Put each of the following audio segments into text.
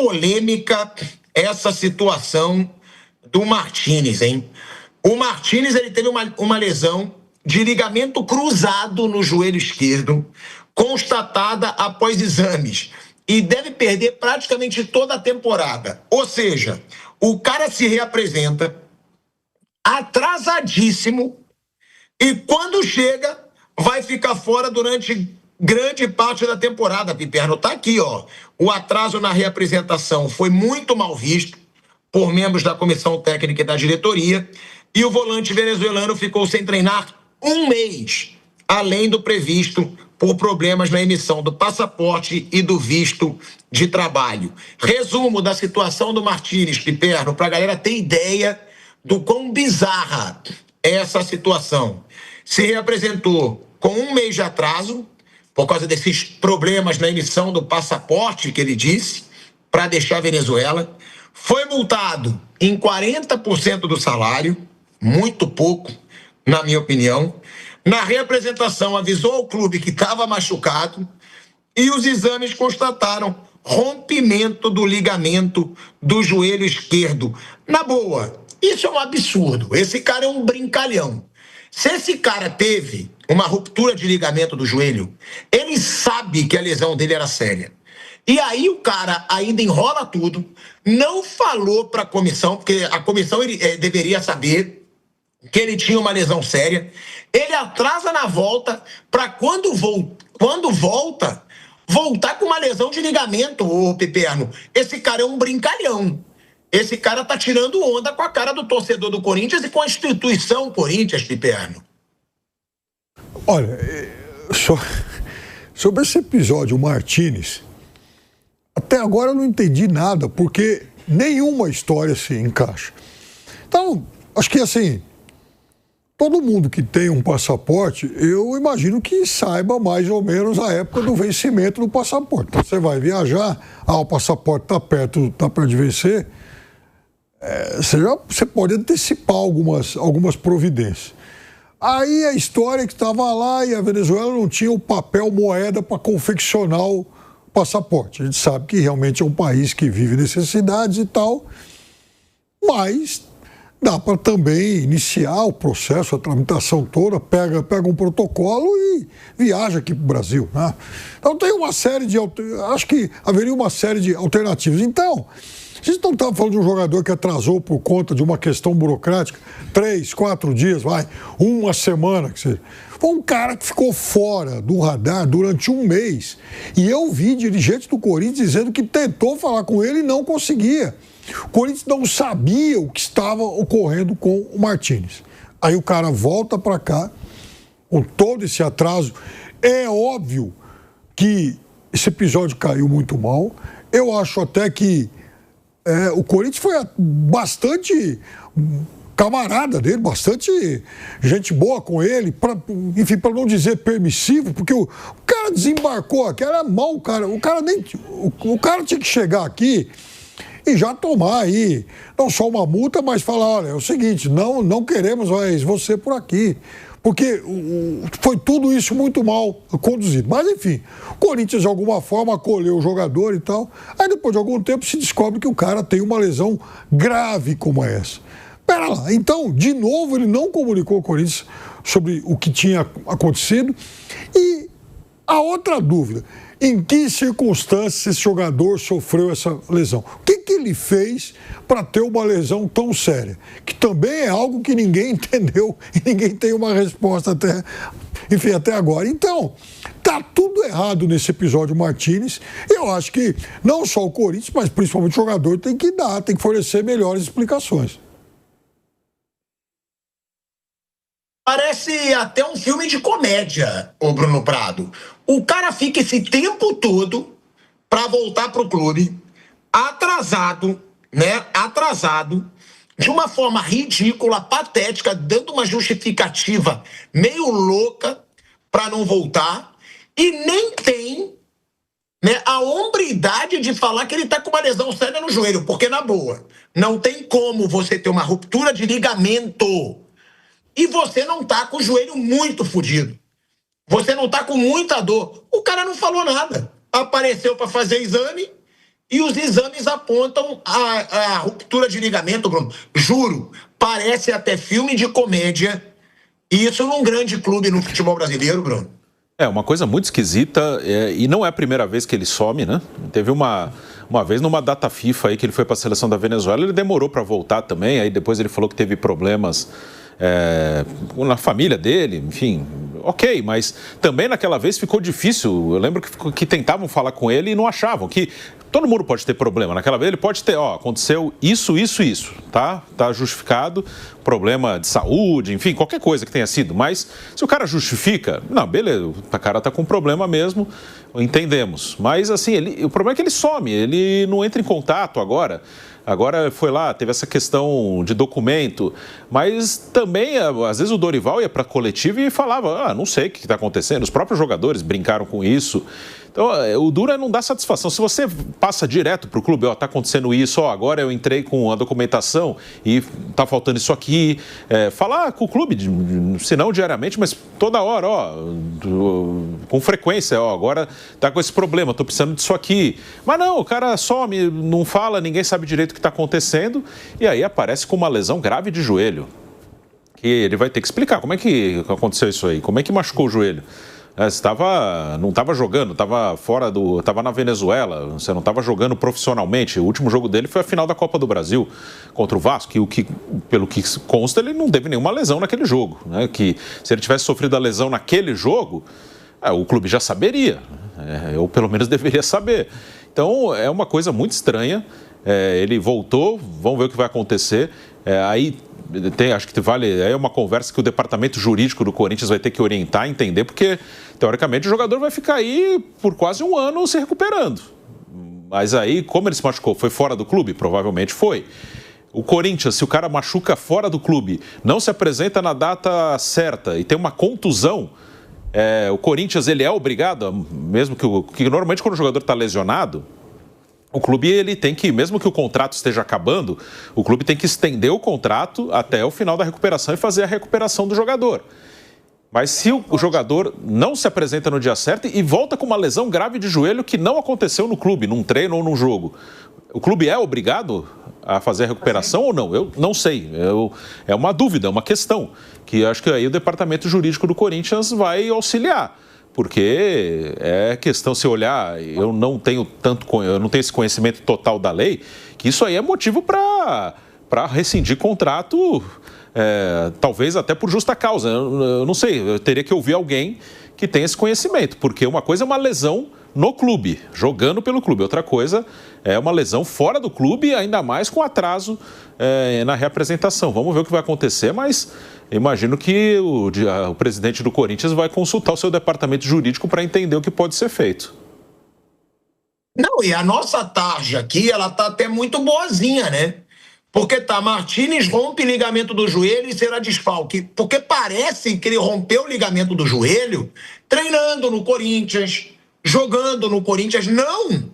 polêmica essa situação do Martínez, hein? O Martínez, ele teve uma lesão de ligamento cruzado no joelho esquerdo, constatada após exames, e deve perder praticamente toda a temporada. Ou seja, o cara se reapresenta atrasadíssimo e quando chega vai ficar fora durante grande parte da temporada, Piperno. Tá aqui, ó. O atraso na reapresentação foi muito mal visto por membros da comissão técnica e da diretoria, e o volante venezuelano ficou sem treinar um mês, além do previsto por problemas na emissão do passaporte e do visto de trabalho. Resumo da situação do Martínez, Piperno, para a galera ter ideia do quão bizarra é essa situação. Se reapresentou com um mês de atraso, por causa desses problemas na emissão do passaporte, que ele disse, para deixar a Venezuela. Foi multado em 40% do salário, muito pouco, na minha opinião. Na reapresentação, avisou ao clube que estava machucado e os exames constataram rompimento do ligamento do joelho esquerdo. Na boa, isso é um absurdo. Esse cara é um brincalhão. Se esse cara teve uma ruptura de ligamento do joelho, ele sabe que a lesão dele era séria. E aí o cara ainda enrola tudo, não falou para a comissão, porque a comissão deveria saber que ele tinha uma lesão séria. Ele atrasa na volta para quando volta, voltar com uma lesão de ligamento, ô Piperno. Esse cara é um brincalhão. Esse cara tá tirando onda com a cara do torcedor do Corinthians e com a instituição Corinthians, Piperno. Olha, sobre esse episódio, o Martínez, até agora eu não entendi nada, porque nenhuma história se encaixa. Então, acho que assim, todo mundo que tem um passaporte, eu imagino que saiba mais ou menos a época do vencimento do passaporte. Então, você vai viajar, o passaporte está perto de vencer, você pode antecipar algumas providências. Aí a história é que estava lá e a Venezuela não tinha o papel moeda para confeccionar o passaporte. A gente sabe que realmente é um país que vive necessidades e tal, mas dá para também iniciar o processo, a tramitação toda, pega um protocolo e viaja aqui para o Brasil, né? Então tem uma série de... Acho que haveria uma série de alternativas. Então, a gente não estava falando de um jogador que atrasou por conta de uma questão burocrática, 3, 4 dias, uma semana, que seja. Foi um cara que ficou fora do radar durante um mês. E eu vi dirigentes do Corinthians dizendo que tentou falar com ele e não conseguia. O Corinthians não sabia o que estava ocorrendo com o Martínez. Aí o cara volta para cá, com todo esse atraso. É óbvio que esse episódio caiu muito mal. Eu acho até que o Corinthians foi bastante camarada dele, bastante gente boa com ele, enfim, para não dizer permissivo, porque o cara desembarcou aqui, era mal o cara. O cara tinha que chegar aqui e já tomar aí, não só uma multa, mas falar, olha, é o seguinte, não queremos mais você por aqui. Porque foi tudo isso muito mal conduzido. Mas, enfim, o Corinthians, de alguma forma, acolheu o jogador e tal. Aí, depois de algum tempo, se descobre que o cara tem uma lesão grave como essa. Pera lá. Então, de novo, ele não comunicou ao Corinthians sobre o que tinha acontecido. E a outra dúvida, em que circunstâncias esse jogador sofreu essa lesão? O que ele fez para ter uma lesão tão séria? Que também é algo que ninguém entendeu e ninguém tem uma resposta até agora. Então, tá tudo errado nesse episódio Martínez. Eu acho que não só o Corinthians, mas principalmente o jogador tem que fornecer melhores explicações. Parece até um filme de comédia, o Bruno Prado. O cara fica esse tempo todo para voltar pro clube atrasado, né? Atrasado, de uma forma ridícula, patética, dando uma justificativa meio louca para não voltar, e nem tem, né, a hombridade de falar que ele tá com uma lesão séria no joelho, porque, na boa, não tem como você ter uma ruptura de ligamento e você não tá com o joelho muito fodido. Você não tá com muita dor. O cara não falou nada. Apareceu para fazer exame e os exames apontam a ruptura de ligamento, Bruno. Juro, parece até filme de comédia, e isso num grande clube no futebol brasileiro, Bruno. É uma coisa muito esquisita, e não é a primeira vez que ele some, né? Teve uma vez numa data FIFA aí que ele foi para a seleção da Venezuela, ele demorou para voltar também, aí depois ele falou que teve problemas na família dele, enfim, ok, mas também naquela vez ficou difícil. Eu lembro que tentavam falar com ele e não achavam, que todo mundo pode ter problema. Naquela vez ele pode ter, aconteceu isso, tá? Tá justificado, problema de saúde, enfim, qualquer coisa que tenha sido. Mas se o cara justifica, não, beleza, o cara tá com problema mesmo, entendemos. Mas assim, o problema é que ele some, ele não entra em contato agora. Agora foi lá, teve essa questão de documento, mas também, às vezes o Dorival ia para a coletiva e falava, não sei o que está acontecendo, os próprios jogadores brincaram com isso. Então, o duro é não dar satisfação. Se você passa direto para o clube, está acontecendo isso, agora eu entrei com a documentação e está faltando isso aqui, falar com o clube, se não diariamente, mas toda hora, com frequência, agora está com esse problema, estou precisando disso aqui. Mas não, o cara some, não fala, ninguém sabe direito o que está acontecendo, e aí aparece com uma lesão grave de joelho, que ele vai ter que explicar como é que aconteceu isso aí, como é que machucou o joelho. Você não estava jogando, estava na Venezuela, você não estava jogando profissionalmente. O último jogo dele foi a final da Copa do Brasil contra o Vasco, pelo que consta, ele não teve nenhuma lesão naquele jogo, né? Que se ele tivesse sofrido a lesão naquele jogo, o clube já saberia, ou pelo menos deveria saber. Então é uma coisa muito estranha. Ele voltou, vamos ver o que vai acontecer. Acho que é uma conversa que o departamento jurídico do Corinthians vai ter que orientar, entender, porque teoricamente o jogador vai ficar aí por quase um ano se recuperando. Mas aí, como ele se machucou, foi fora do clube? Provavelmente foi. O Corinthians, se o cara machuca fora do clube, não se apresenta na data certa e tem uma contusão, o Corinthians ele é obrigado, mesmo que normalmente quando o jogador está lesionado, o clube ele tem que, mesmo que o contrato esteja acabando, o clube tem que estender o contrato até o final da recuperação e fazer a recuperação do jogador. Mas se o jogador não se apresenta no dia certo e volta com uma lesão grave de joelho que não aconteceu no clube, num treino ou num jogo, o clube é obrigado a fazer a recuperação ou não? Eu não sei. É uma dúvida, é uma questão que acho que aí o departamento jurídico do Corinthians vai auxiliar. Porque é questão, se olhar, eu não tenho esse conhecimento total da lei, que isso aí é motivo para rescindir contrato, talvez até por justa causa. Eu não sei, eu teria que ouvir alguém que tenha esse conhecimento, porque uma coisa é uma lesão no clube, jogando pelo clube, outra coisa é uma lesão fora do clube, ainda mais com atraso na reapresentação. Vamos ver o que vai acontecer, mas imagino que o presidente do Corinthians vai consultar o seu departamento jurídico para entender o que pode ser feito. Não, e a nossa tarja aqui, ela tá até muito boazinha, né? Porque Martínez rompe ligamento do joelho e será desfalque. Porque parece que ele rompeu o ligamento do joelho treinando no Corinthians, jogando no Corinthians. Não!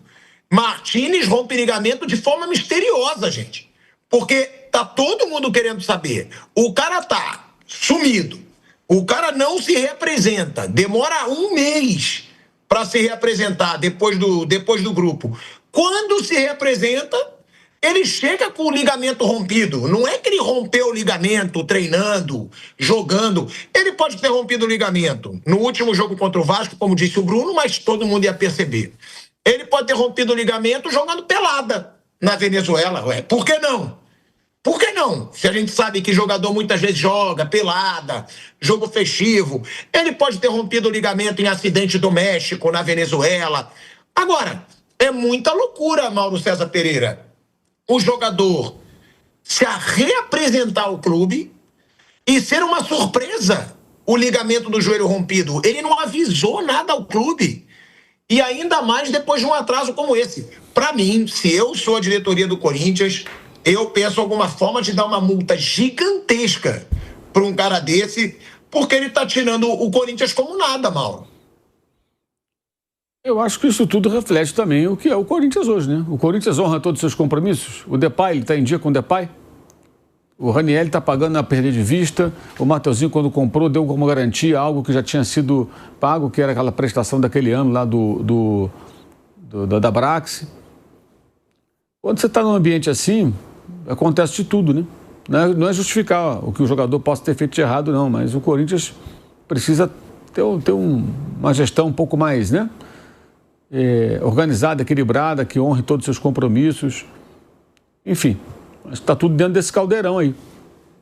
Martínez rompe ligamento de forma misteriosa, gente. Porque tá todo mundo querendo saber. O cara tá sumido. O cara não se reapresenta. Demora um mês para se reapresentar depois do grupo. Quando se reapresenta, ele chega com o ligamento rompido. Não é que ele rompeu o ligamento treinando, jogando. Ele pode ter rompido o ligamento no último jogo contra o Vasco, como disse o Bruno, mas todo mundo ia perceber. Ele pode ter rompido o ligamento jogando pelada na Venezuela. Por que não? Por que não? Se a gente sabe que jogador muitas vezes joga pelada, jogo festivo. Ele pode ter rompido o ligamento em acidente doméstico na Venezuela. Agora, é muita loucura, Mauro César Pereira, o jogador se reapresentar ao clube e ser uma surpresa o ligamento do joelho rompido. Ele não avisou nada ao clube. E ainda mais depois de um atraso como esse. Para mim, se eu sou a diretoria do Corinthians, eu penso alguma forma de dar uma multa gigantesca para um cara desse, porque ele está tirando o Corinthians como nada, Mauro. Eu acho que isso tudo reflete também o que é o Corinthians hoje, né? O Corinthians honra todos os seus compromissos. O Depay, ele está em dia com o Depay. O Ranieri está pagando a perder de vista. O Mateuzinho, quando comprou, deu como garantia algo que já tinha sido pago, que era aquela prestação daquele ano lá da Brax. Quando você está num ambiente assim, acontece de tudo, né? Não é justificar o que o jogador possa ter feito de errado, não, mas o Corinthians precisa ter uma gestão um pouco mais, né? Organizada, equilibrada, que honre todos os seus compromissos. Enfim, está tudo dentro desse caldeirão aí,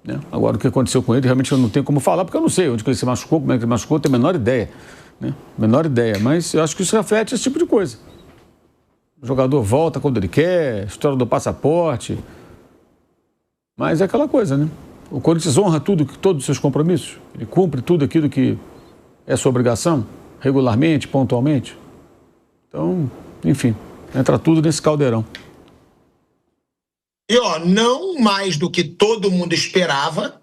né? Agora, o que aconteceu com ele, realmente eu não tenho como falar, porque eu não sei onde que ele se machucou, como é que ele machucou, eu tenho a menor ideia, né? Menor ideia, mas eu acho que isso reflete esse tipo de coisa. O jogador volta quando ele quer, história do passaporte. Mas é aquela coisa, né? O Corinthians honra todos os seus compromissos. Ele cumpre tudo aquilo que é sua obrigação, regularmente, pontualmente. Então, enfim, entra tudo nesse caldeirão. E, não mais do que todo mundo esperava,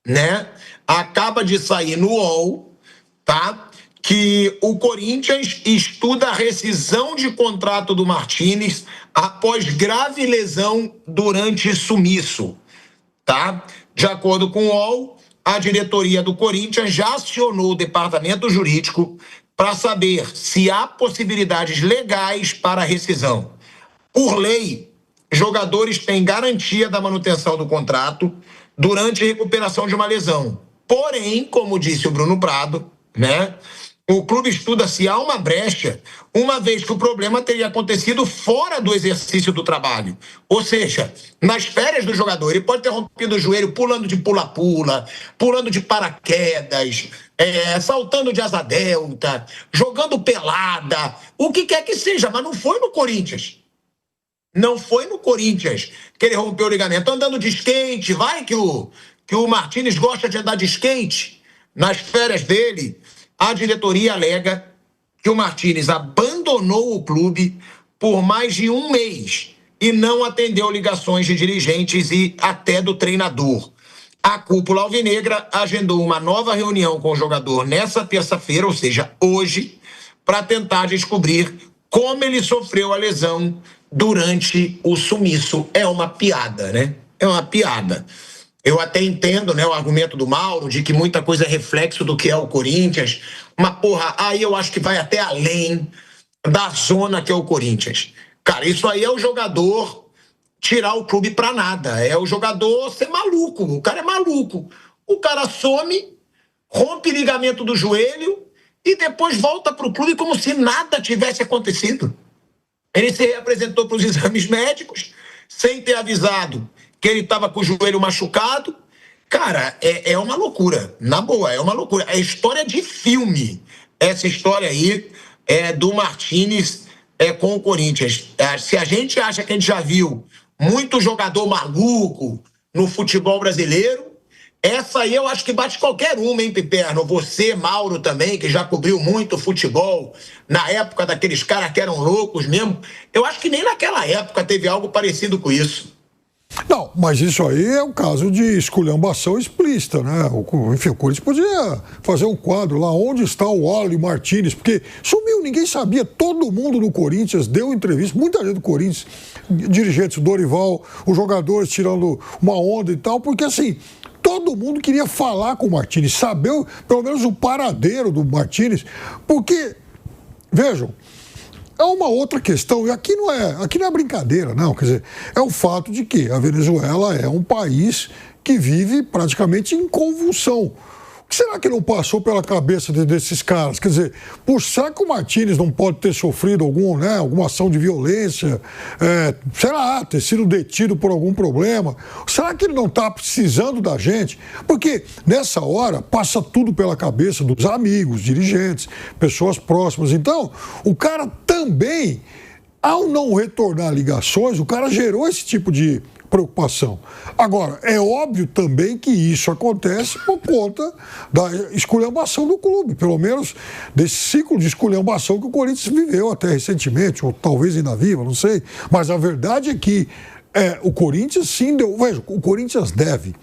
né? Acaba de sair no UOL, tá? Que o Corinthians estuda a rescisão de contrato do Martínez após grave lesão durante sumiço, tá? De acordo com o UOL, a diretoria do Corinthians já acionou o departamento jurídico para saber se há possibilidades legais para a rescisão. Por lei, jogadores têm garantia da manutenção do contrato durante a recuperação de uma lesão. Porém, como disse o Bruno Prado, né? O clube estuda se há uma brecha, uma vez que o problema teria acontecido fora do exercício do trabalho. Ou seja, nas férias do jogador, ele pode ter rompido o joelho pulando de pula-pula, pulando de paraquedas, saltando de asa delta, jogando pelada, o que quer que seja, mas não foi no Corinthians. Não foi no Corinthians que ele rompeu o ligamento. Andando de skate, vai que o Martínez gosta de andar de skate. Nas férias dele, a diretoria alega que o Martínez abandonou o clube por mais de um mês e não atendeu ligações de dirigentes e até do treinador. A cúpula alvinegra agendou uma nova reunião com o jogador nessa terça-feira, ou seja, hoje, para tentar descobrir como ele sofreu a lesão durante o sumiço. É uma piada, né? É uma piada. Eu até entendo, né, o argumento do Mauro de que muita coisa é reflexo do que é o Corinthians, mas, porra, aí eu acho que vai até além da zona que é o Corinthians. Cara, isso aí é o jogador tirar o clube pra nada, é o jogador ser maluco, o cara é maluco. O cara some, rompe ligamento do joelho e depois volta pro clube como se nada tivesse acontecido. Ele se reapresentou para os exames médicos, sem ter avisado que ele estava com o joelho machucado. Cara, é uma loucura. Na boa, é uma loucura. É história de filme. Essa história aí do Martínez com o Corinthians. Se a gente acha que a gente já viu muito jogador maluco no futebol brasileiro, essa aí eu acho que bate qualquer uma, hein, Piperno? Você, Mauro, também, que já cobriu muito futebol, na época daqueles caras que eram loucos mesmo. Eu acho que nem naquela época teve algo parecido com isso. Não, mas isso aí é um caso de esculhambação explícita, né? Enfim, o Corinthians podia fazer um quadro lá, onde está o Wally Martínez, porque sumiu, ninguém sabia, todo mundo do Corinthians deu entrevista, muita gente do Corinthians, dirigentes, o Dorival, os jogadores tirando uma onda e tal, porque assim, todo mundo queria falar com o Martínez, saber pelo menos o paradeiro do Martínez, porque, vejam, é uma outra questão, e aqui não é brincadeira, não, quer dizer, é o fato de que a Venezuela é um país que vive praticamente em convulsão. O que será que não passou pela cabeça desses caras? Quer dizer, será que o Martínez não pode ter sofrido alguma ação de violência? Será ter sido detido por algum problema? Será que ele não está precisando da gente? Porque nessa hora passa tudo pela cabeça dos amigos, dirigentes, pessoas próximas. Então, o cara também, ao não retornar ligações, o cara gerou esse tipo de preocupação. Agora, é óbvio também que isso acontece por conta da esculhambação do clube, pelo menos desse ciclo de esculhambação que o Corinthians viveu até recentemente, ou talvez ainda viva, não sei. Mas a verdade é que o Corinthians sim deu... Veja, o Corinthians deve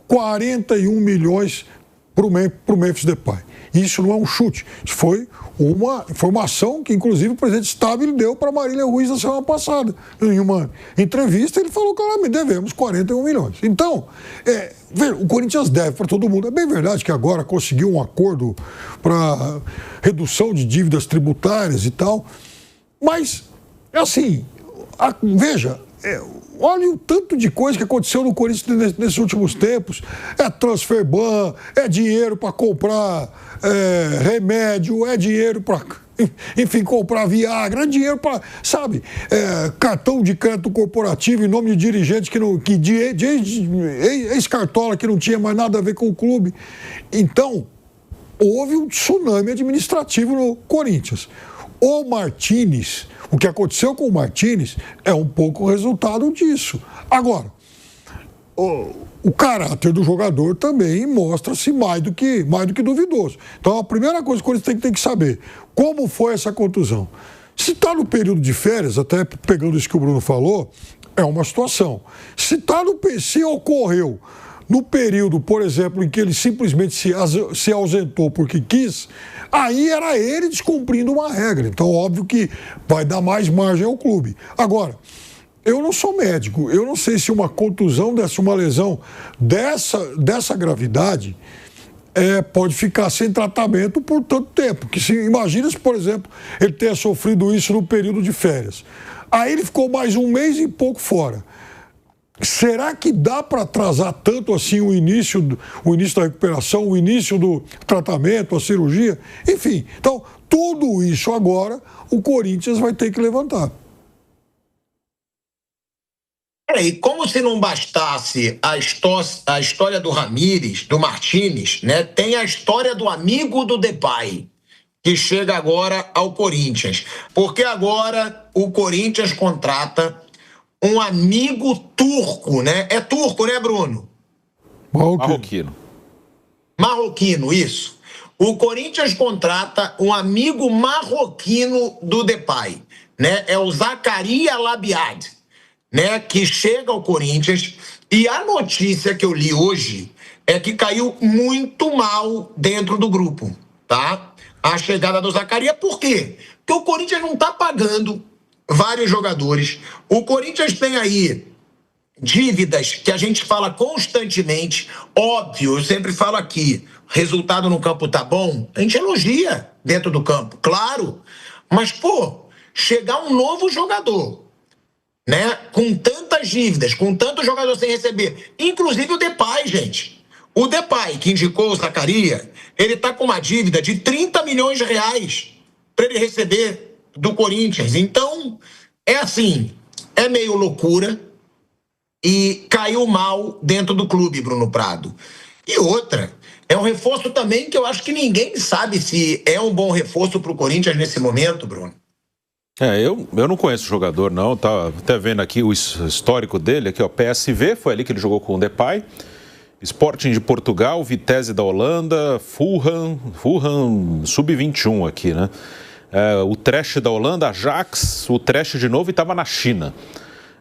41 milhões para o Memphis Depay. Isso não é um chute, isso foi uma informação que, inclusive, o presidente Stabile deu para Marília Ruiz na semana passada. Em uma entrevista, ele falou que me devemos 41 milhões. Então, o Corinthians deve para todo mundo. É bem verdade que agora conseguiu um acordo para redução de dívidas tributárias e tal, mas, assim, Veja, olha o tanto de coisa que aconteceu no Corinthians nesses últimos tempos. É transfer ban, é dinheiro para comprar remédio, é dinheiro para, enfim, comprar Viagra, é dinheiro para, sabe, cartão de crédito corporativo em nome de dirigente ex-cartola que não tinha mais nada a ver com o clube. Então, houve um tsunami administrativo no Corinthians. O Martínez, o que aconteceu com o Martínez é um pouco o resultado disso. Agora, o caráter do jogador também mostra-se mais do que duvidoso. Então, a primeira coisa que o Corinthians tem que saber, como foi essa contusão? Se está no período de férias, até pegando isso que o Bruno falou, é uma situação. Se ocorreu no período, por exemplo, em que ele simplesmente se ausentou porque quis, aí era ele descumprindo uma regra. Então, óbvio que vai dar mais margem ao clube. Agora, eu não sou médico, eu não sei se uma contusão uma lesão dessa gravidade pode ficar sem tratamento por tanto tempo. Imagina se, por exemplo, ele tenha sofrido isso no período de férias. Aí ele ficou mais um mês e pouco fora. Será que dá para atrasar tanto assim o início da recuperação, o início do tratamento, a cirurgia? Enfim, então, tudo isso agora o Corinthians vai ter que levantar. E como se não bastasse a história do Ramírez, do Martínez, né? Tem a história do amigo do Depay, que chega agora ao Corinthians. Porque agora o Corinthians contrata um amigo turco, né? É turco, né, Bruno? Marroquino, isso. O Corinthians contrata um amigo marroquino do Depay, né? É o Zakaria Labiad, né? Que chega ao Corinthians. E a notícia que eu li hoje é que caiu muito mal dentro do grupo, tá? A chegada do Zakaria. Por quê? Porque o Corinthians não tá pagando vários jogadores. O Corinthians tem aí dívidas que a gente fala constantemente. Óbvio, eu sempre falo aqui, resultado no campo tá bom, a gente elogia dentro do campo, claro. Mas, chegar um novo jogador, né, com tantas dívidas, com tanto jogador sem receber, inclusive o Depay, gente. O Depay, que indicou o Zakaria, ele tá com uma dívida de 30 milhões de reais para ele receber do Corinthians. Então, é assim, é meio loucura e caiu mal dentro do clube, Bruno Prado. E outra, é um reforço também que eu acho que ninguém sabe se é um bom reforço para o Corinthians nesse momento, Bruno. Eu não conheço o jogador, não. Tá até vendo aqui o histórico dele, aqui, ó, PSV, foi ali que ele jogou com o Depay. Sporting de Portugal, Vitesse da Holanda, Fulham Sub-21 aqui, né? O Trash da Holanda, Ajax, o Trash de novo e estava na China.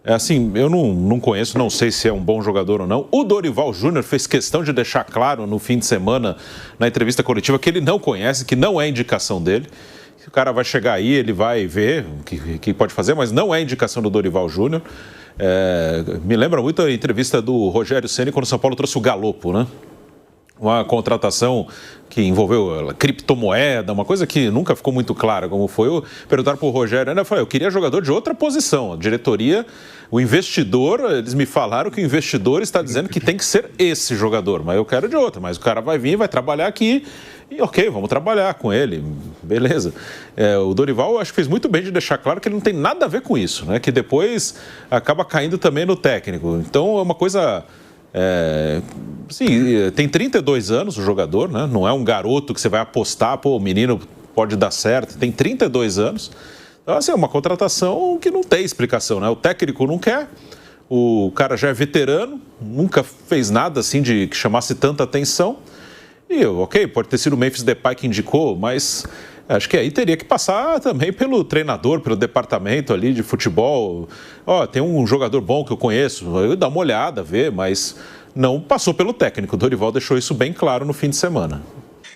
Assim, eu não conheço, não sei se é um bom jogador ou não. O Dorival Júnior fez questão de deixar claro no fim de semana, na entrevista coletiva, que ele não conhece, que não é indicação dele. O cara vai chegar aí, ele vai ver o que pode fazer, mas não é indicação do Dorival Júnior. Me lembra muito a entrevista do Rogério Ceni quando o São Paulo trouxe o Galopo, né? Uma contratação que envolveu criptomoeda, uma coisa que nunca ficou muito clara como foi. Perguntaram para o Rogério, eu falei, eu queria jogador de outra posição. A diretoria, o investidor, eles me falaram que o investidor está dizendo que tem que ser esse jogador, mas eu quero de outra. Mas o cara vai vir, vai trabalhar aqui e ok, vamos trabalhar com ele, beleza. O Dorival, acho que fez muito bem de deixar claro que ele não tem nada a ver com isso, né? Que depois acaba caindo também no técnico. Então é uma coisa... tem 32 anos o jogador, né? Não é um garoto que você vai apostar, o menino pode dar certo, tem 32 anos. Então, assim, é uma contratação que não tem explicação, né? O técnico não quer, o cara já é veterano, nunca fez nada assim que chamasse tanta atenção. E, ok, pode ter sido o Memphis Depay que indicou, mas acho que aí teria que passar também pelo treinador, pelo departamento ali de futebol. Tem um jogador bom que eu conheço, eu dá uma olhada, ver, mas não passou pelo técnico. O Dorival deixou isso bem claro no fim de semana.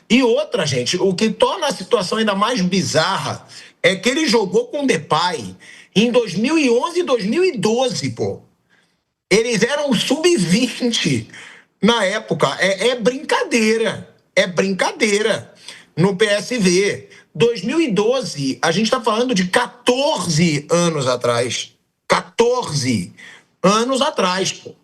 E outra, gente, o que torna a situação ainda mais bizarra é que ele jogou com o Depay em 2011 e 2012, pô. Eles eram sub-20 na época. É brincadeira. É brincadeira. No PSV. 2012, a gente está falando de 14 anos atrás. 14 anos atrás, pô.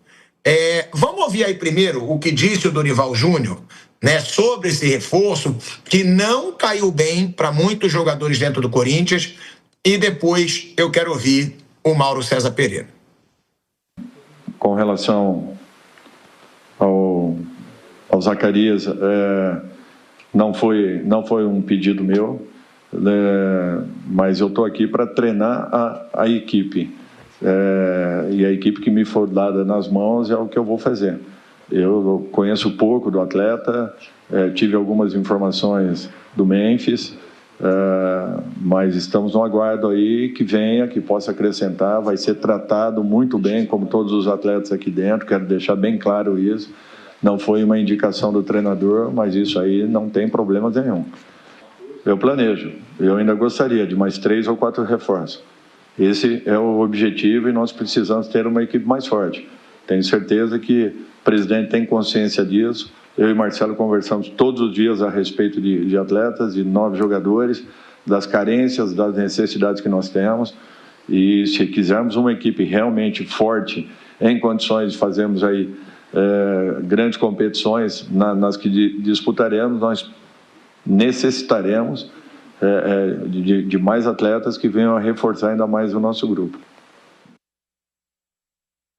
Vamos ouvir aí primeiro o que disse o Dorival Júnior, né, sobre esse reforço que não caiu bem para muitos jogadores dentro do Corinthians, e depois eu quero ouvir o Mauro César Pereira. Com relação ao Zacarias, não foi um pedido meu, mas eu estou aqui para treinar a equipe. E a equipe que me for dada nas mãos é o que eu vou fazer. Eu conheço pouco do atleta, tive algumas informações do Memphis, mas estamos no aguardo aí que venha, que possa acrescentar, vai ser tratado muito bem, como todos os atletas aqui dentro, quero deixar bem claro isso. Não foi uma indicação do treinador, mas isso aí não tem problema nenhum. Eu planejo, eu ainda gostaria de mais 3 ou 4 reforços. Esse é o objetivo e nós precisamos ter uma equipe mais forte. Tenho certeza que o presidente tem consciência disso. Eu e Marcelo conversamos todos os dias a respeito de atletas, de novos jogadores, das carências, das necessidades que nós temos. E se quisermos uma equipe realmente forte, em condições de fazermos aí grandes competições nas que disputaremos, nós necessitaremos de mais atletas que venham a reforçar ainda mais o nosso grupo.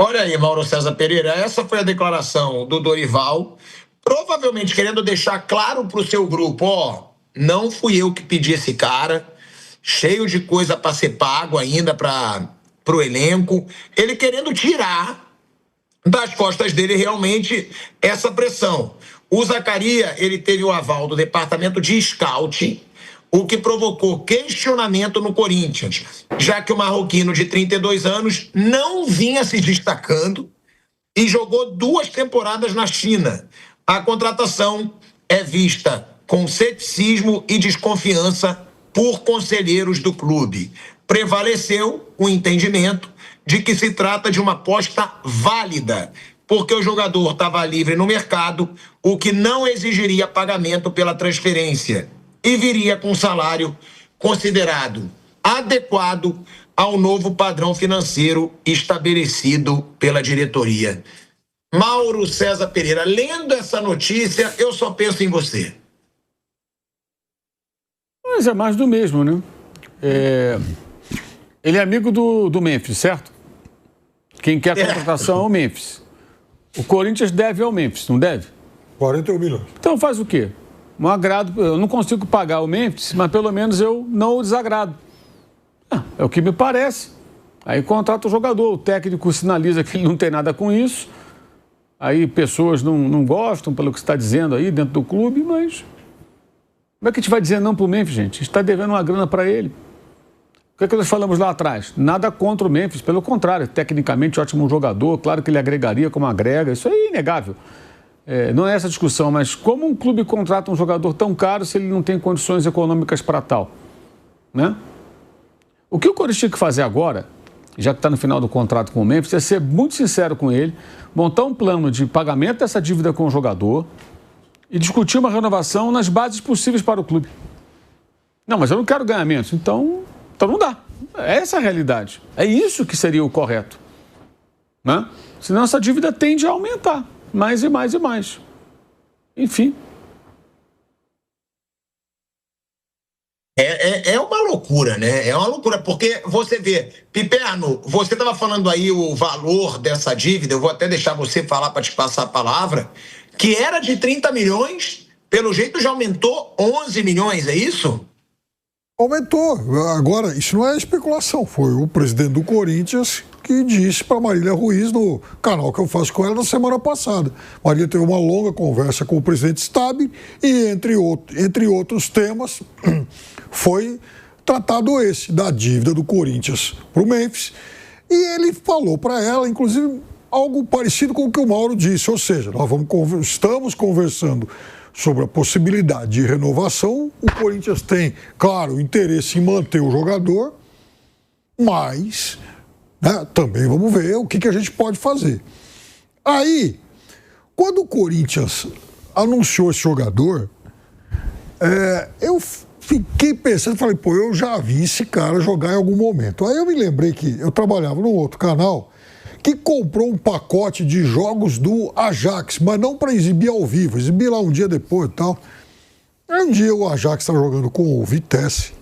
Olha aí, Mauro César Pereira, essa foi a declaração do Dorival, provavelmente querendo deixar claro para o seu grupo, não fui eu que pedi esse cara, cheio de coisa para ser pago ainda para o elenco, ele querendo tirar das costas dele realmente essa pressão. O Zacarias, ele teve o aval do departamento de scouting, o que provocou questionamento no Corinthians, já que o marroquino de 32 anos não vinha se destacando e jogou 2 temporadas na China. A contratação é vista com ceticismo e desconfiança por conselheiros do clube. Prevaleceu o entendimento de que se trata de uma aposta válida, porque o jogador estava livre no mercado, o que não exigiria pagamento pela transferência e viria com um salário considerado adequado ao novo padrão financeiro estabelecido pela diretoria. Mauro César Pereira, lendo essa notícia, eu só penso em você. Mas é mais do mesmo, né? Ele é amigo do Memphis, certo? Quem quer a contratação é o Memphis. O Corinthians deve ao Memphis, não deve? 41 milhões. Então faz o quê? Um agrado, eu não consigo pagar o Memphis, mas pelo menos eu não o desagrado. É o que me parece. Aí contrata o jogador, o técnico sinaliza que ele não tem nada com isso. Aí pessoas não gostam pelo que você está dizendo aí dentro do clube, mas como é que a gente vai dizer não para o Memphis, gente? A gente está devendo uma grana para ele. O que nós falamos lá atrás? Nada contra o Memphis, pelo contrário, tecnicamente ótimo jogador, claro que ele agregaria como agrega, isso é inegável. Não é essa a discussão, mas como um clube contrata um jogador tão caro se ele não tem condições econômicas para tal? Né? O que o Corinthians tinha que fazer agora, já que está no final do contrato com o Memphis, é ser muito sincero com ele, montar um plano de pagamento dessa dívida com o jogador e discutir uma renovação nas bases possíveis para o clube. Não, mas eu não quero ganhar menos, então não dá. Essa é a realidade. É isso que seria o correto. Né? Senão essa dívida tende a aumentar. Mais e mais e mais. Enfim. É uma loucura, né? É uma loucura, porque você vê, Piperno, você estava falando aí o valor dessa dívida, eu vou até deixar você falar para te passar a palavra, que era de 30 milhões, pelo jeito já aumentou 11 milhões, é isso? Aumentou. Agora, isso não é especulação, foi o presidente do Corinthians que disse para Marília Ruiz no canal que eu faço com ela na semana passada. Marília teve uma longa conversa com o presidente Stabile e, entre outros temas, foi tratado esse, da dívida do Corinthians para o Memphis. E ele falou para ela, inclusive, algo parecido com o que o Mauro disse, ou seja, nós estamos conversando sobre a possibilidade de renovação. O Corinthians tem, claro, interesse em manter o jogador, mas também vamos ver o que a gente pode fazer. Aí, quando o Corinthians anunciou esse jogador, eu fiquei pensando, falei, pô, eu já vi esse cara jogar em algum momento. Aí eu me lembrei que eu trabalhava num outro canal que comprou um pacote de jogos do Ajax, mas não para exibir ao vivo, exibir lá um dia depois e tal. Aí um dia o Ajax estava jogando com o Vitesse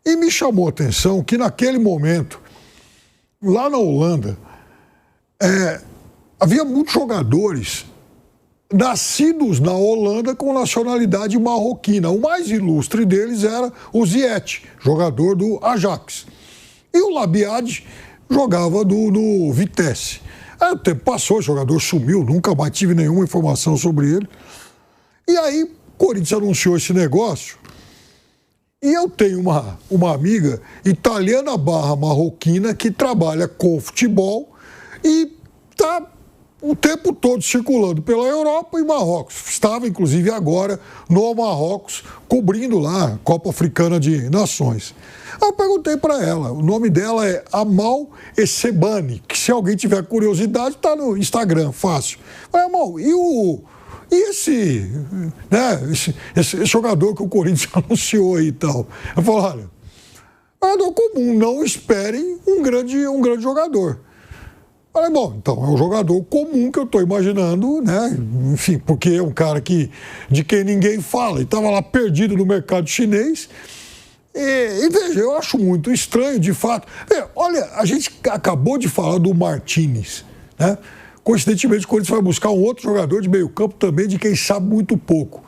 e me chamou a atenção que naquele momento, lá na Holanda, havia muitos jogadores nascidos na Holanda com nacionalidade marroquina. O mais ilustre deles era o Ziyech, jogador do Ajax. E o Labiad jogava no Vitesse. Aí o tempo passou, o jogador sumiu, nunca mais tive nenhuma informação sobre ele. E aí o Corinthians anunciou esse negócio. E eu tenho uma amiga italiana barra marroquina que trabalha com futebol e está o tempo todo circulando pela Europa e Marrocos. Estava, inclusive, agora no Marrocos, cobrindo lá a Copa Africana de Nações. Aí eu perguntei para ela, o nome dela é Amal Essebani, que se alguém tiver curiosidade, está no Instagram, fácil. Falei, Amal, esse jogador que o Corinthians anunciou aí e tal? Eu falei, olha, é jogador comum, não esperem um grande jogador. Falei, bom, então é um jogador comum que eu estou imaginando, né? Enfim, porque é um cara de quem ninguém fala e estava lá perdido no mercado chinês. E veja, eu acho muito estranho, de fato. Olha, a gente acabou de falar do Martínez, né? Coincidentemente, o Corinthians vai buscar um outro jogador de meio campo também, de quem sabe muito pouco.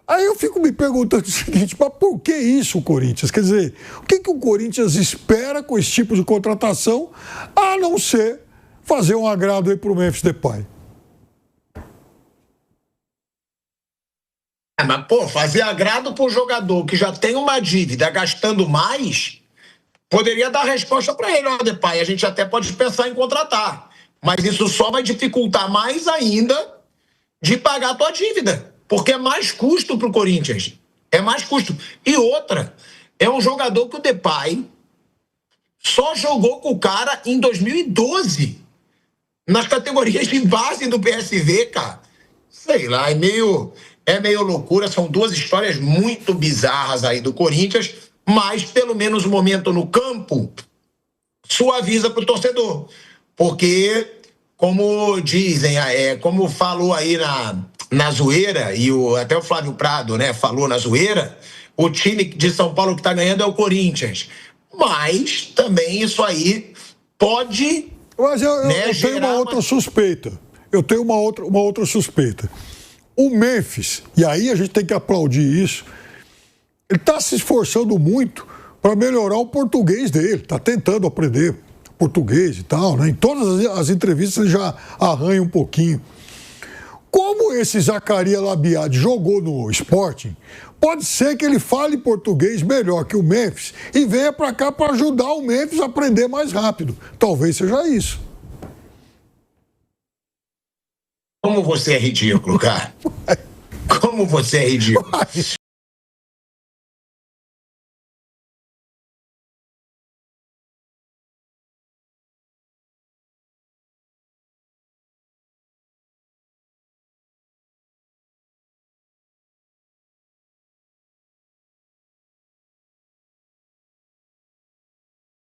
Aí eu fico me perguntando o seguinte, mas por que isso, Corinthians? Quer dizer, o que o Corinthians espera com esse tipo de contratação, a não ser fazer um agrado aí para o Memphis Depay? Mas, pô, fazer agrado para o jogador que já tem uma dívida gastando mais, poderia dar resposta para ele, ó, Depay, a gente até pode pensar em contratar, mas isso só vai dificultar mais ainda de pagar a tua dívida, porque é mais custo para o Corinthians, é mais custo. E outra, é um jogador que o Depay só jogou com o cara em 2012, nas categorias de base do PSV, cara. Sei lá, é meio loucura, são duas histórias muito bizarras aí do Corinthians, mas pelo menos o momento no campo suaviza pro torcedor, porque, como dizem, como falou aí na zoeira, e até o Flávio Prado, né, falou na zoeira, o time de São Paulo que tá ganhando é o Corinthians, mas também isso aí pode... Mas eu tenho uma outra suspeita. Eu tenho uma outra suspeita. O Memphis, e aí a gente tem que aplaudir isso, ele está se esforçando muito para melhorar o português dele. Está tentando aprender português e tal, né? Em todas as entrevistas ele já arranha um pouquinho. Como esse Zacarias Labiad jogou no Sporting, pode ser que ele fale português melhor que o Memphis e venha para cá para ajudar o Memphis a aprender mais rápido. Talvez seja isso. Como você é ridículo, cara. Como você é ridículo.